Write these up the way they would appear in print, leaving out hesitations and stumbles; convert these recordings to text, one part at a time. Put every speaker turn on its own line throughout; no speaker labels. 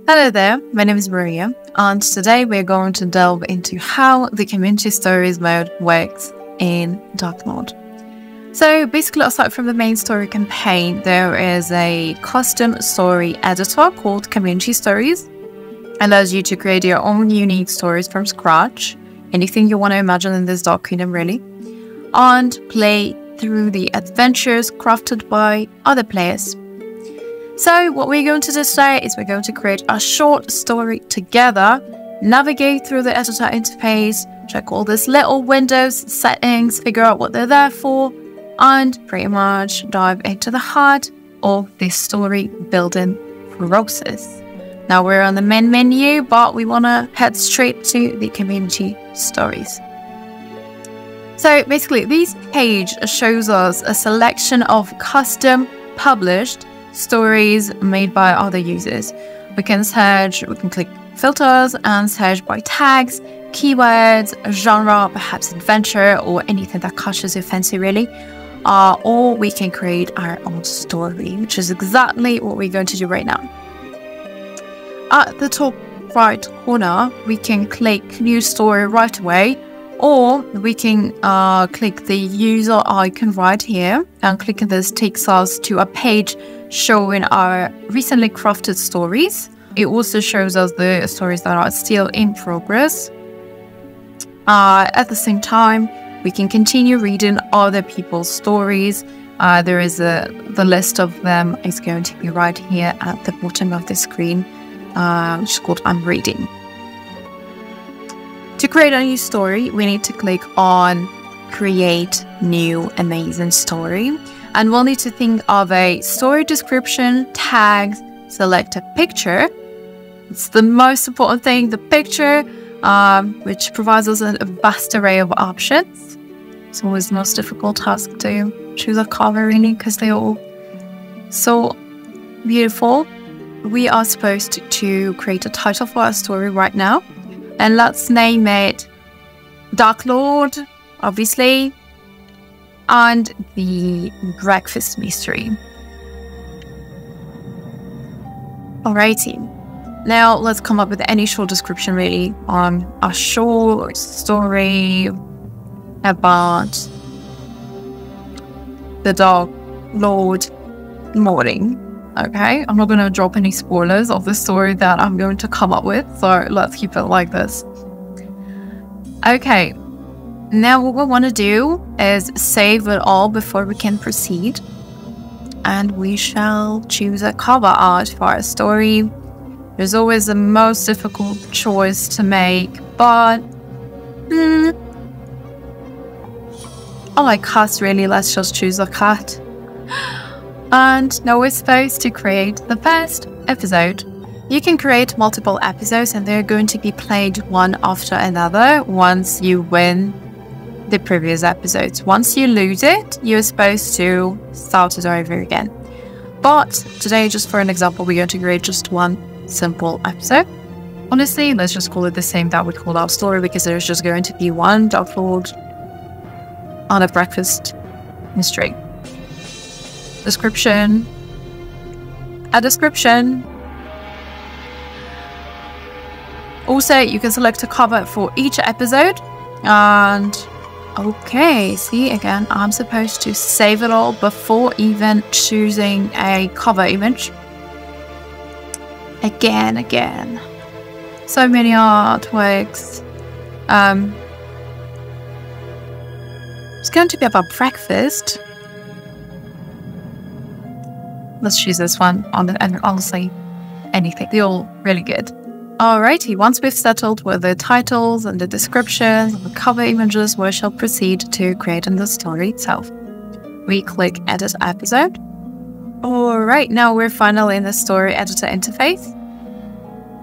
Hello there, my name is Maria, and today we're going to delve into how the community stories mode works in Dark Lord. So basically, aside from the main story campaign, there is a custom story editor called Community Stories. It allows you to create your own unique stories from scratch, anything you want to imagine in this Dark Kingdom really, and play through the adventures crafted by other players. So what we're going to do today is we're going to create a short story together, navigate through the editor interface, check all these little windows, settings, figure out what they're there for, and pretty much dive into the heart of this story building process. Now we're on the main menu, but we want to head straight to the community stories. So basically, this page shows us a selection of custom published stories made by other users. We can search, we can click filters and search by tags, keywords, genre, perhaps adventure, or anything that catches your fancy really. Or we can create our own story, which is exactly what we're going to do right now. At the top right corner, we can click new story right away, or we can click the user icon right here, and clicking this takes us to a page showing our recently crafted stories. It also shows us the stories that are still in progress. At the same time, we can continue reading other people's stories. There is the list of them is going to be right here at the bottom of the screen, which is called I'm Reading. To create a new story, we need to click on Create New Amazing Story. And we'll need to think of a story description, tags, select a picture. It's the most important thing, the picture, which provides us a vast array of options. It's always the most difficult task to choose a cover really, because they're all so beautiful. We are supposed to create a title for our story right now. And let's name it Dark Lord, obviously, and the Breakfast Mystery. Alrighty, now let's come up with any short description really on a short story about the Dark Lord morning. Okay, I'm not going to drop any spoilers of the story that I'm going to come up with, so let's keep it like this. Okay, now what we want to do is save it all before we can proceed, and we shall choose a cover art for our story. There's always the most difficult choice to make, but I like cats really. Let's just choose a cat. And now we're supposed to create the first episode. You can create multiple episodes and they're going to be played one after another once you win the previous episodes. Once you lose it, you're supposed to start it over again. But today, just for an example, we're going to create just one simple episode. Honestly, let's just call it the same that we called our story, because there's just going to be one Dark Lord on a breakfast mystery. Description. A description. Also, you can select a cover for each episode. And okay, see, again, I'm supposed to save it all before even choosing a cover image. Again. So many artworks. It's going to be about breakfast. Let's choose this one, and honestly, anything. They're all really good. Alrighty, once we've settled with the titles and the descriptions and the cover images, we shall proceed to creating the story itself. We click Edit Episode. Alright, now we're finally in the story editor interface.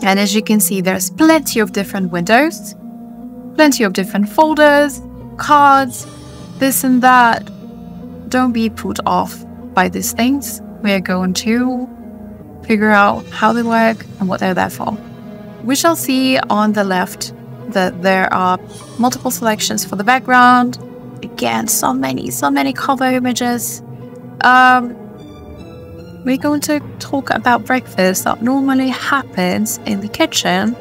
And as you can see, there's plenty of different windows, plenty of different folders, cards, this and that. Don't be put off by these things. We are going to figure out how they work and what they're there for. We shall see on the left that there are multiple selections for the background. Again, so many cover images. we're going to talk about breakfast that normally happens in the kitchen.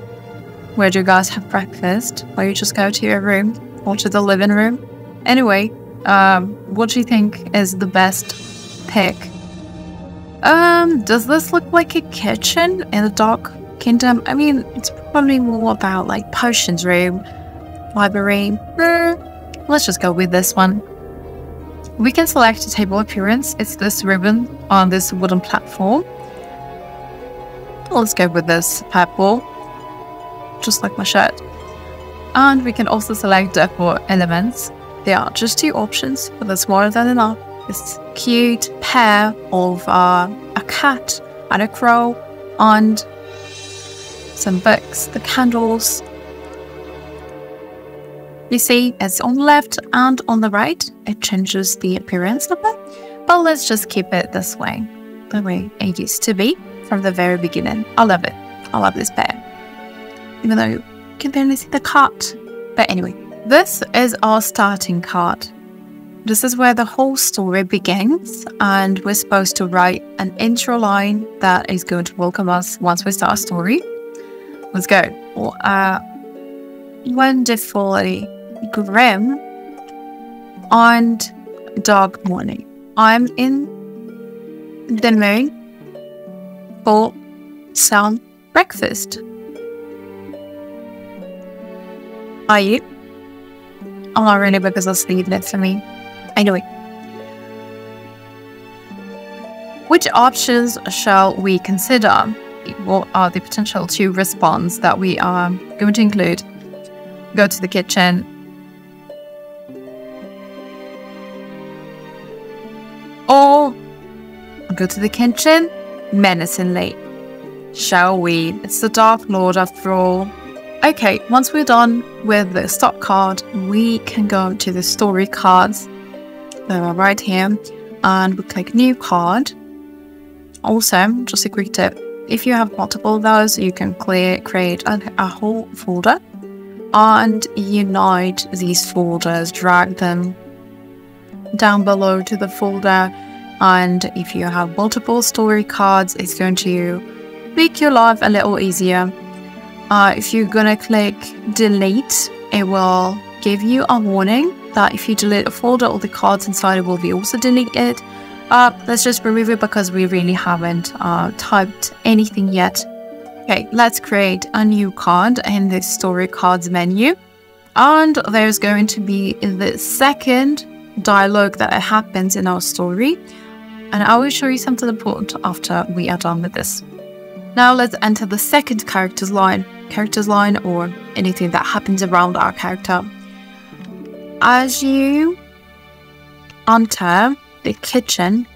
Where do you guys have breakfast? Or you just go to your room or to the living room? Anyway, what do you think is the best pick? Does this look like a kitchen in the Dark Kingdom? I mean, it's probably more about like potions room, library. Let's just go with this one. We can select a table appearance. It's this ribbon on this wooden platform. Let's go with this purple, just like my shirt. And we can also select decor elements. There are just 2 options, but that's more than enough. This cute pair of a cat and a crow and some books, the candles. You see, it's on the left and on the right. It changes the appearance of it, but let's just keep it this way, the way it used to be from the very beginning. I love it. I love this pair, even though you can barely see the cat. But anyway, this is our starting card. This is where the whole story begins, and we're supposed to write an intro line that is going to welcome us once we start our story. Let's go. Wonderfully grim and dark morning. I'm in the mood for some breakfast. Are you? I'm not really, because I'll leave it for me. Anyway, which options shall we consider? What are the potential 2 responses that we are going to include? Go to the kitchen. Or go to the kitchen menacingly. Shall we? It's the Dark Lord after all. Okay, once we're done with the start card, we can go to the story cards. They are right here. And we click new card. Also, just a quick tip. If you have multiple of those, you can create a whole folder and unite these folders, drag them down below to the folder. And if you have multiple story cards, it's going to make your life a little easier. If you're gonna click delete, it will give you a warning that if you delete a folder, all the cards inside it will be also deleted. Let's just remove it because we really haven't typed anything yet. Okay, let's create a new card in the story cards menu. And there's going to be the second dialogue that happens in our story. And I will show you something important after we are done with this. Now let's enter the second character's line or anything that happens around our character. As you enter the kitchen,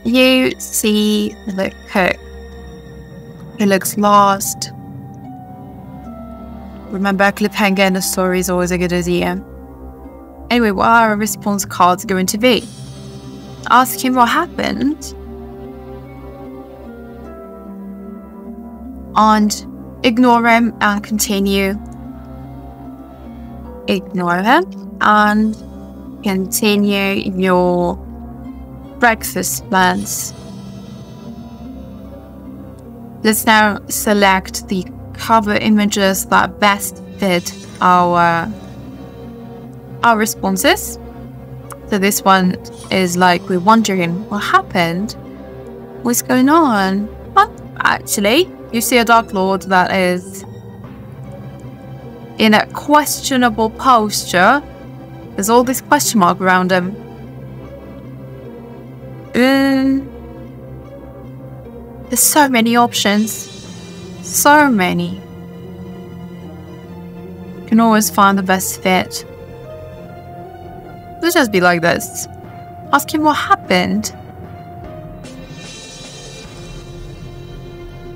you see the cook. He looks lost. Remember, a cliffhanger in a story is always a good idea. Anyway, what are our response cards going to be? Ask him what happened. And ignore him and continue. Ignore him and continue your breakfast plans. Let's now select the cover images that best fit our responses. So this one is like we're wondering what happened, what's going on. But actually, you see a Dark Lord that is in a questionable posture. There's all this question mark around him. There's so many options. So many. You can always find the best fit. Let's just be like this. Ask him what happened.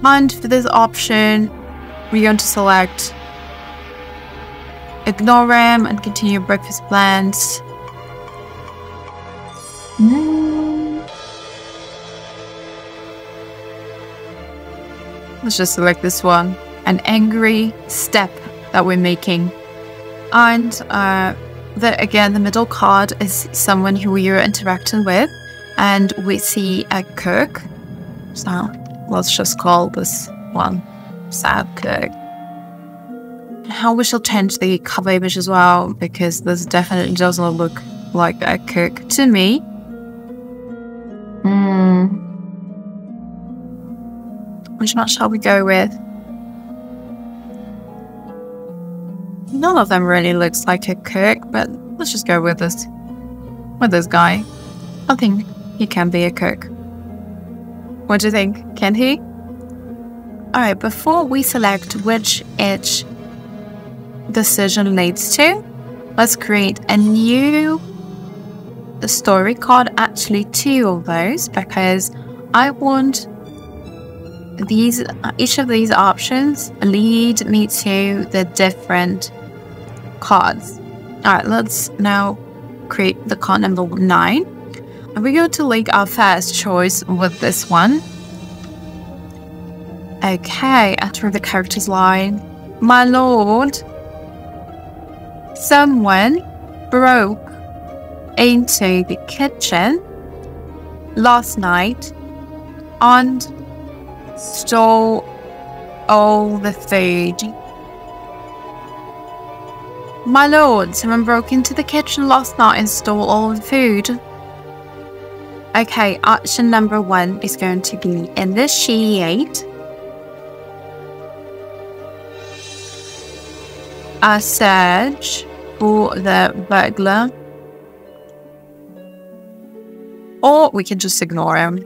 And for this option, we're going to select ignore him and continue breakfast plans. Let's just select this one. An angry step that we're making. And again, the middle card is someone who you're interacting with. and we see a cook. So let's just call this one sad cook. How we shall change the cover image as well, because this definitely doesn't look like a cook to me. Which one shall we go with? None of them really looks like a cook, but let's just go with this guy. I think he can be a cook. What do you think? Can he? Alright, before we select which each decision leads to, let's create a new story card, actually 2 of those, because I want each of these options lead me to the different cards. Alright, let's now create the card number 9, and we're going to link our first choice with this one. Okay, enter the character's line. My lord, someone broke into the kitchen last night and stole all the food. My lord, someone broke into the kitchen last night and stole all the food. Okay, option number 1 is going to be initiate a search for the burglar, or we can just ignore him.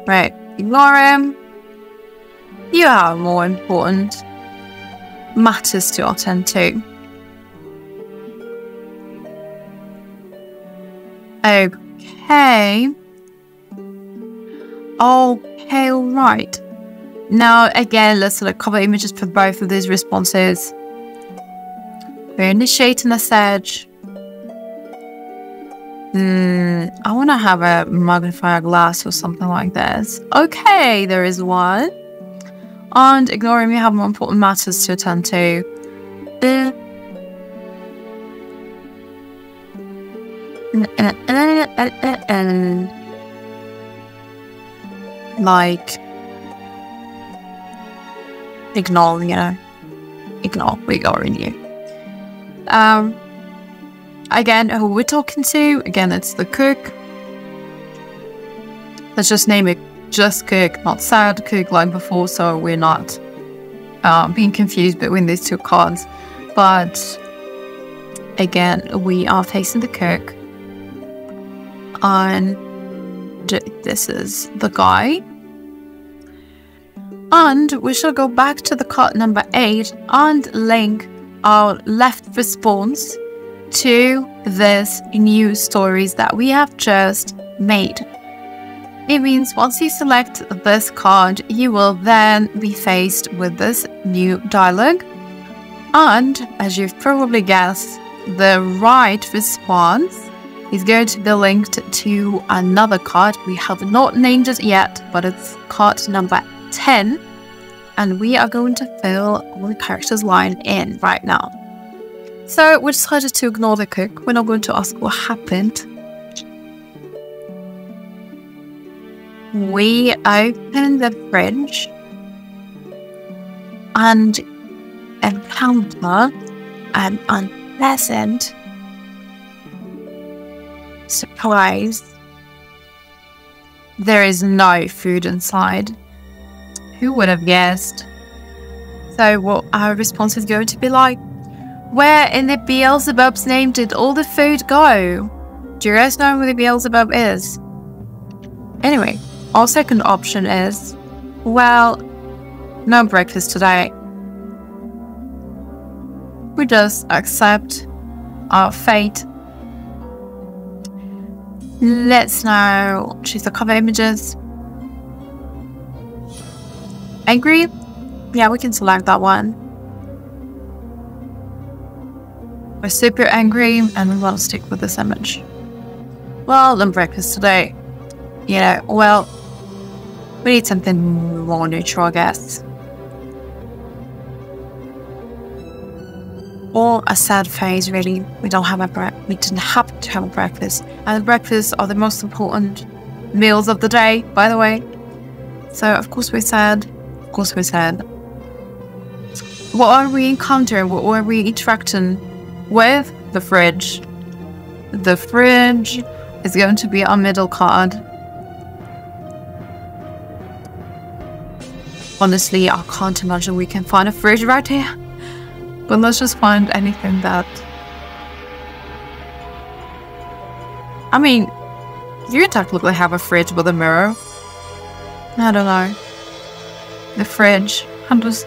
Right, ignore him. You have more important matters to attend to. Okay. Okay, right. Now, again, let's select cover images for both of these responses. We're initiating a search. I want to have a magnifier glass or something like this. Okay, there is one. And ignoring me, have more important matters to attend to. Like, ignore, you know. Ignore, we're ignoring you. Again, who we're talking to, again, it's the cook. Let's just name it just cook, not sad cook like before, so we're not being confused between these 2 cards. But again, we are facing the cook, and this is the guy. And we shall go back to the card number 8 and link our left response to this new stories that we have just made. It means once you select this card, you will then be faced with this new dialogue. And as you've probably guessed, the right response is going to be linked to another card. We have not named it yet, but it's card number 10. And we are going to fill all the character's line in right now. So we decided to ignore the cook. We're not going to ask what happened. We open the fridge and encounter an unpleasant surprise. There is no food inside. Who would have guessed? So what our response is going to be like? Where in the Beelzebub's name did all the food go? Do you guys know who the Beelzebub is? Anyway, our second option is, well, no breakfast today. We just accept our fate. Let's now choose the cover images. Angry? Yeah, we can select that one. We're super angry and we want to stick with this image. Well, no breakfast today. You know, well, we need something more neutral, I guess. or a sad face, really. We didn't happen to have a breakfast. And breakfast are the most important meals of the day, by the way. So of course we're sad. Of course we're sad. What are we encountering? What are we interacting with? The fridge. The fridge is going to be our middle card. Honestly, I can't imagine we can find a fridge right here. But let's just find anything that... I mean, you technically have a fridge with a mirror. I don't know. The fridge. How does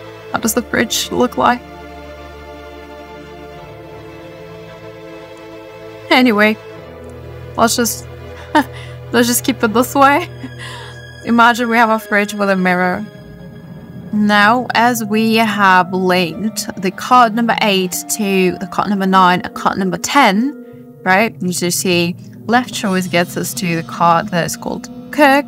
the fridge look like? Anyway, let's just keep it this way. Imagine we have a fridge with a mirror. Now, as we have linked the card number 8 to the card number 9 and card number 10, right? You just see left choice gets us to the card that is called cook.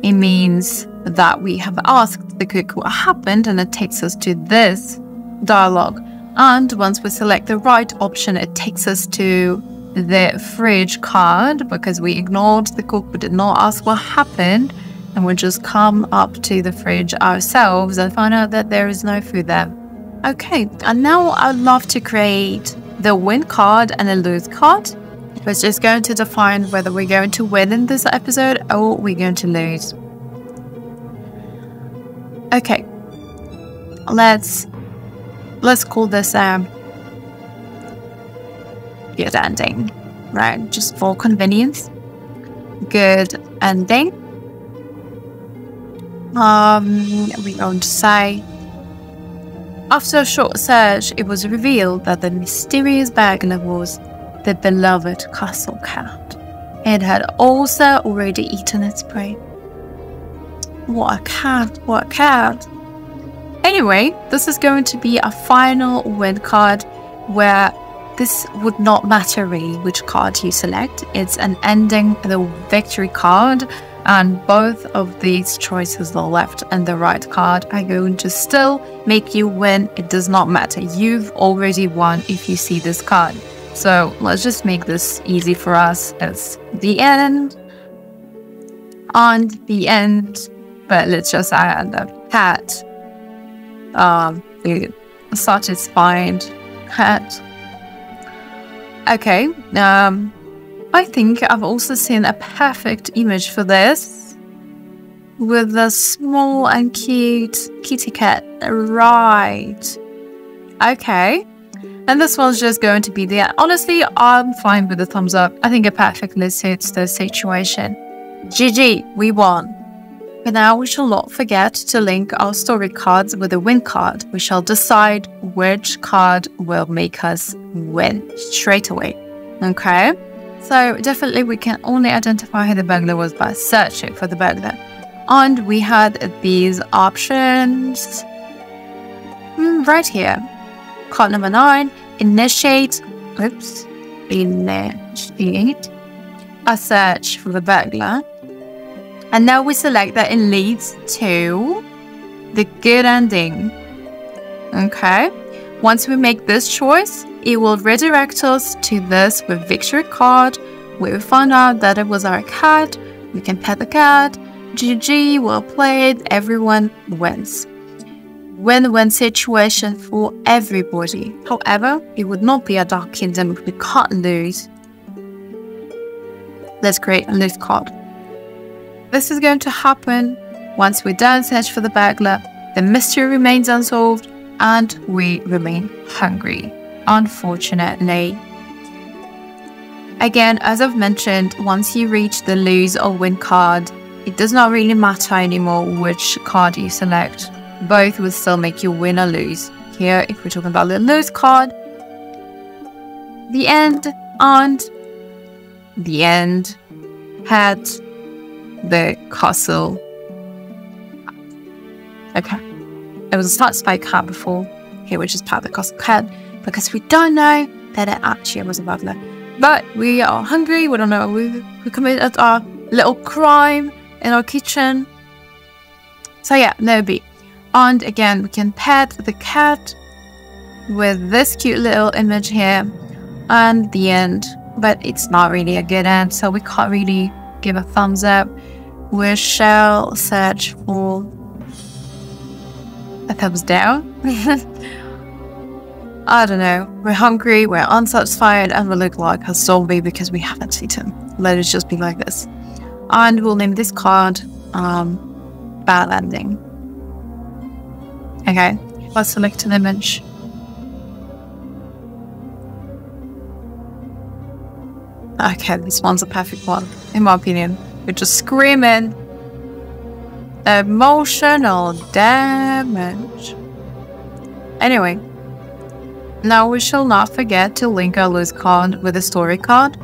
It means that we have asked the cook what happened, and it takes us to this dialogue. And once we select the right option, it takes us to the fridge card, because we ignored the cook but did not ask what happened. And we just come up to the fridge ourselves and find out that there is no food there. Okay, and now I'd love to create the win card and a lose card. It's just going to define whether we're going to win in this episode or we're going to lose. Okay, let's call this good ending, right? Just for convenience. Good ending. We're going to say, after a short search, it was revealed that the mysterious burglar was the beloved castle cat. It had also already eaten its prey. What a cat, what a cat. Anyway, this is going to be a final win card where this would not matter really which card you select. It's an ending, the victory card. And both of these choices, the left and the right card, are going to still make you win. It does not matter. You've already won if you see this card. So let's just make this easy for us. It's the end and the end. But let's just add a cat. The satisfied cat. Okay. I think I've also seen a perfect image for this with a small and cute kitty cat. Right. Okay. And this one's just going to be the end. Honestly, I'm fine with the thumbs up. I think it perfectly suits the situation. GG, we won. But now we shall not forget to link our story cards with a win card. We shall decide which card will make us win straight away. Okay? So definitely we can only identify who the burglar was by searching for the burglar. And we had these options right here. Card number 9, initiate a search for the burglar. And now we select that it leads to the good ending. Okay. Once we make this choice, it will redirect us to this with victory card. We will find out that it was our cat. We can pet the cat. GG, well played. Everyone wins. Win-win situation for everybody. However, it would not be a Dark Kingdom if we can't lose. Let's create a lose card. This is going to happen once we're done search for the burglar. The mystery remains unsolved and we remain hungry. Unfortunately. Again, as I've mentioned, once you reach the lose or win card, it does not really matter anymore which card you select. Both will still make you win or lose. Here, if we're talking about the lose card, the end and the end had the castle. Okay. It was a satisfied cat before. Here we just pat the castle cat because we don't know that it actually was a burglar. But we are hungry. We don't know. We committed our little crime in our kitchen. So yeah, no B. And again, we can pet the cat. with this cute little image here and the end. But it's not really a good end, so we can't really give a thumbs up. We shall search for a thumbs down. I don't know. We're hungry, we're unsatisfied, and we look like a zombie because we haven't eaten. Let it just be like this. And we'll name this card Bad Ending. Okay, let's select an image. Okay, this one's a perfect one, in my opinion. We're just screaming. Emotional damage. Anyway, now we shall not forget to link our loose card with a story card.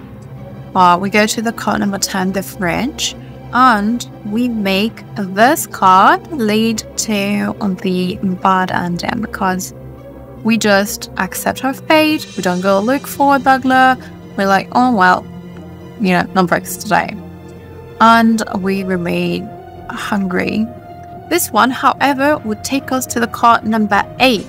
We go to the card number 10, the fridge, and we make this card lead to the bad ending because we just accept our fate. We don't go look for a burglar. We're like, oh well, you know, no breaks today. And we remain hungry. This one, however, would take us to the card number 8.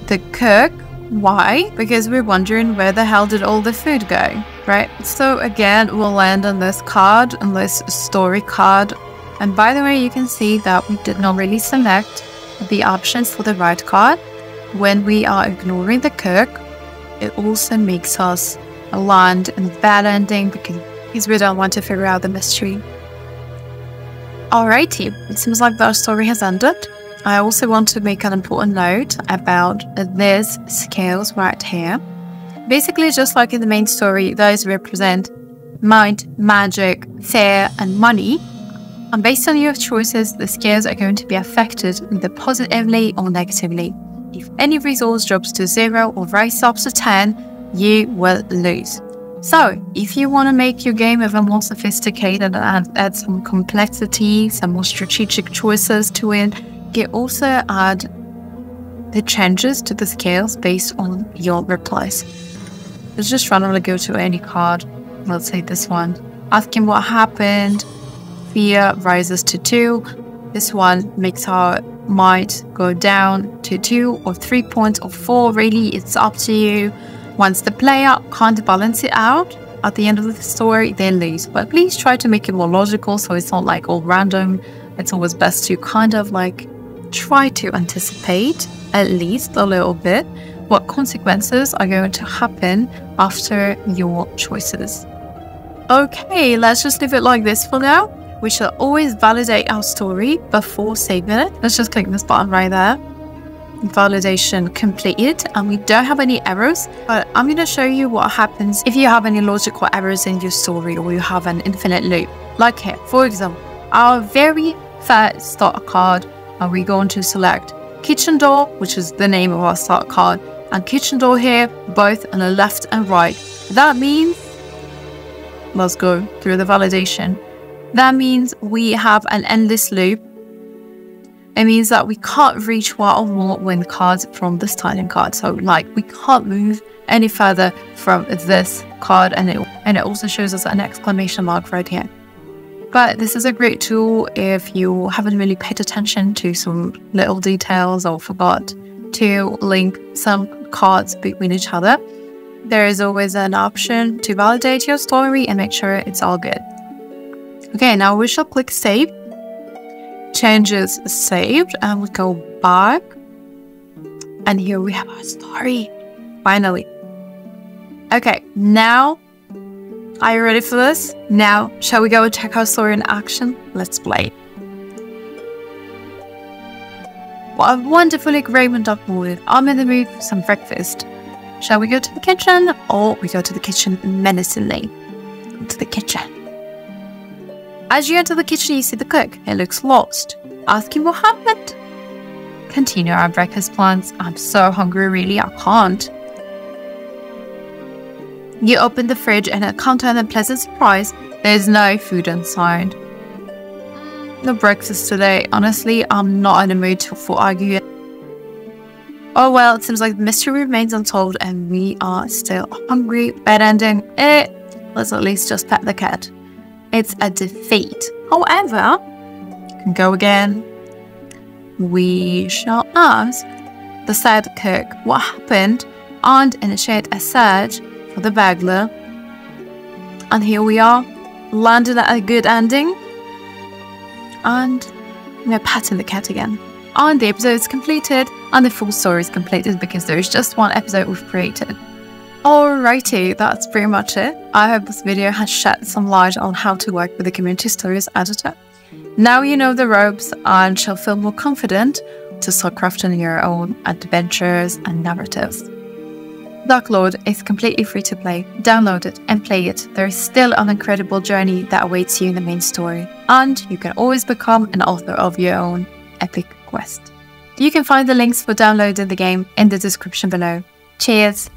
The cook. Why? Because we're wondering where the hell did all the food go, right? So again, we'll land on this card, on this story card. And by the way, you can see that we did not really select the options for the right card. When we are ignoring the cook, it also makes us land in a bad ending because we don't want to figure out the mystery. Alrighty, it seems like the story has ended. I also want to make an important note about these scales right here. Basically, just like in the main story, those represent might, magic, fear, and money. And based on your choices, the scales are going to be affected either positively or negatively. If any resource drops to 0 or rises up to 10, you will lose. So, if you want to make your game even more sophisticated and add some complexity, some more strategic choices to it, you can also add the changes to the scales based on your replies. Let's just randomly go to any card. Let's say this one. Asking what happened. Fear rises to 2. This one makes our might go down to 2 or 3 points or 4. Really, it's up to you. Once the player can't balance it out at the end of the story, they lose. But please try to make it more logical so it's not like all random. It's always best to kind of like try to anticipate at least a little bit what consequences are going to happen after your choices. Okay, let's just leave it like this for now. We shall always validate our story before saving it. Let's just click this button right there. Validation completed, and we don't have any errors, but I'm going to show you what happens if you have any logical errors in your story or you have an infinite loop. Like here, for example, our very first start card, and we're going to select kitchen door, which is the name of our start card, and kitchen door here, both on the left and right. That means, let's go through the validation. That means we have an endless loop. It means that we can't reach one or more win cards from the starting card. So like we can't move any further from this card, and it also shows us an exclamation mark right here. But this is a great tool if you haven't really paid attention to some little details or forgot to link some cards between each other. There is always an option to validate your story and make sure it's all good. Okay, now we shall click save. Changes saved, and we go back, and here we have our story finally. Okay, now are you ready for this? Now shall we go and check our story in action? Let's play. What a wonderfully great Dark morning. I'm in the mood for some breakfast. Shall we go to the kitchen, or we go to the kitchen menacingly? To the kitchen. As you enter the kitchen, you see the cook. He looks lost. Ask him what happened. Continue our breakfast plans. I'm so hungry, really, I can't. You open the fridge and encounter an unpleasant surprise. There's no food inside. No breakfast today. Honestly, I'm not in the mood for arguing. Oh well, it seems like the mystery remains unsolved and we are still hungry. Bad ending. Let's at least just pet the cat. It's a defeat. However, you can go again. We shall ask the sidekick what happened and initiate a search for the burglar. And here we are, landed at a good ending. And we're patting the cat again. And the episode is completed, and the full story is completed because there is just one episode we've created. Alrighty, that's pretty much it. I hope this video has shed some light on how to work with the community stories editor. Now you know the ropes and shall feel more confident to start crafting your own adventures and narratives. Dark Lord is completely free to play. Download it and play it. There is still an incredible journey that awaits you in the main story, and you can always become an author of your own epic quest. You can find the links for downloading the game in the description below. Cheers!